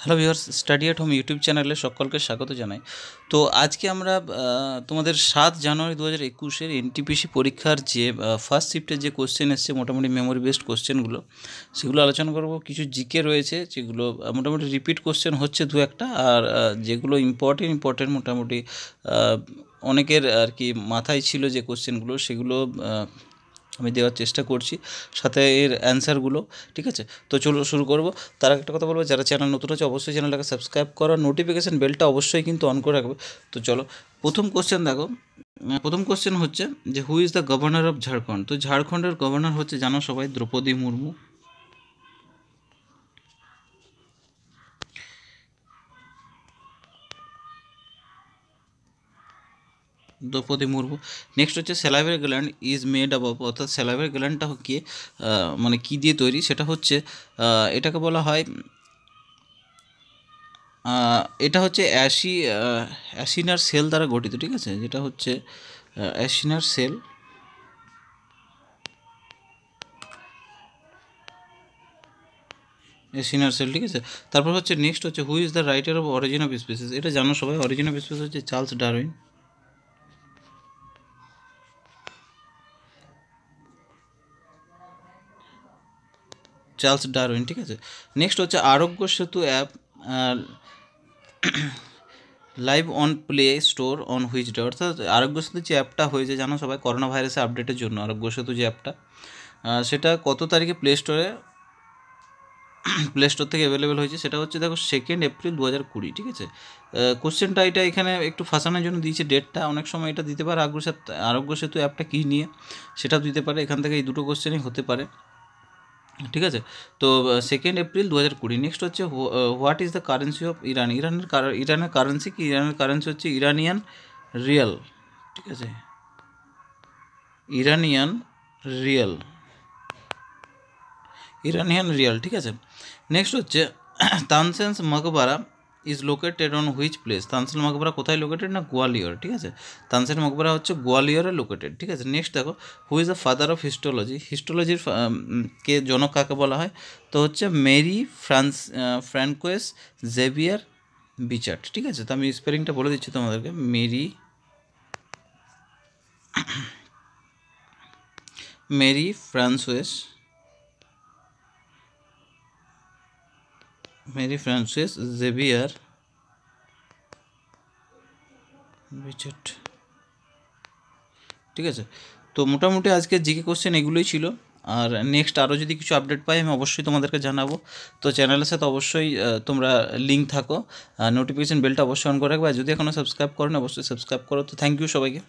Hello viewers, study at home YouTube চ্যানেলে সকলকে স্বাগত জানাই। তো আজকে আমরা তোমাদের 7 জানুয়ারি 2021-এর এনটিপিসি পরীক্ষার যে ফার্স্ট শিফটের যে কোশ্চেন এসছে, মোটামুটি মেমোরি বেসড কোশ্চেনগুলো, সেগুলো আলোচনা করব। কিছু জিকে রয়েছে যেগুলো মোটামুটি রিপিট কোশ্চেন হচ্ছে দু একটা, আর যেগুলো ইম্পর্টেন্ট মোটামুটি অনেকের আর কি মাথায় ছিল যে কোশ্চেনগুলো, সেগুলো আমি দেওয়ার চেষ্টা করছি, সাথে এর অ্যান্সারগুলো। ঠিক আছে, তো চলো শুরু করব। তার একটা কথা বলবো, যারা চ্যানেল নতুন আছে অবশ্যই চ্যানেলটাকে সাবস্ক্রাইব করো, নোটিফিকেশান বেলটা অবশ্যই কিন্তু অন করে রাখবে। তো চলো, প্রথম কোশ্চেন দেখো। প্রথম কোশ্চেন হচ্ছে যে হু is the governor of Jharkhand. তো ঝাড়খণ্ডের গভর্নর হচ্ছে, জানো সবাই, দ্রৌপদী মুর্মু। দ্রৌপদী মুর্মু। নেক্সট হচ্ছে salivary gland is made up of, অর্থাৎ স্যালাইভারি গ্ল্যান্ডটা কি মানে কী দিয়ে তৈরি, সেটা হচ্ছে এটাকে বলা হয়, এটা হচ্ছে অ্যাসিনার সেল দ্বারা গঠিত। ঠিক আছে, যেটা হচ্ছে অ্যাসিনার সেল। ঠিক আছে। তারপর হচ্ছে নেক্সট হচ্ছে হু is the writer of origin of species. এটা জানো সবাই, অরিজিন অফ স্পিসিস হচ্ছে চার্লস ডারউইন। ঠিক আছে। নেক্সট হচ্ছে আরোগ্য সেতু app live on play store on which day. অর্থাৎ আরোগ্য সেতু যে অ্যাপটা হয়েছে, জানো সবাই, করোনা ভাইরাসের আপডেটের জন্য আরোগ্য সেতু যে অ্যাপটা, সেটা কত তারিখে প্লে স্টোর থেকে অ্যাভেলেবেল হয়েছে, সেটা হচ্ছে দেখো 2 এপ্রিল 2020। ঠিক আছে, কোশ্চেনটা এটা এখানে একটু ফাঁসানোর জন্য দিয়েছে ডেটটা। অনেক সময় এটা দিতে পারে আরোগ্য সেতু অ্যাপটা কী নিয়ে, সেটাও দিতে পারে। এখান থেকে এই দুটো কোশ্চেনই হতে পারে। ঠিক আছে, তো 2 এপ্রিল 2020। নেক্সট হচ্ছে what is the currency of Iran. ইরানের কারেন্সি কি? ইরানের কারেন্সি হচ্ছে ইরানিয়ান রিয়াল। ঠিক আছে, ইরানিয়ান রিয়াল। ঠিক আছে। নেক্সট হচ্ছে তানসেন্স মকবরা is located on which place. Tansen মকবরা কোথায় লোকেটেড? না, গোয়ালিয়র। ঠিক আছে, তানসেন মকবরা হচ্ছে গোয়ালিয়রে লোকেটেড। ঠিক আছে। নেক্সট দেখো, who is the father of হিস্টোলজির কে জনক কাকে বলা হয়? তো হচ্ছে মেরি ফ্রান্কোয়েস জেভিয়ার বিচার্ট। ঠিক আছে, তো আমি স্পেলিংটা বলে দিচ্ছি তোমাদেরকে। Marie Francois Xavier Bichat. ঠিক আছে, তো মোটামুটি আজকে জিকে কোশ্চেন এগুলোই ছিল। আর নেক্সট আরও যদি কিছু আপডেট পাই আমি অবশ্যই তোমাদেরকে জানাবো। তো চ্যানেলের সাথে অবশ্যই তোমরা লিঙ্ক থাকো, নোটিফিকেশান বেলটা অবশ্যই অন করে রাখবে। আর যদি এখনও সাবস্ক্রাইব করো না, অবশ্যই সাবস্ক্রাইব করো। তো থ্যাংক ইউ সবাইকে।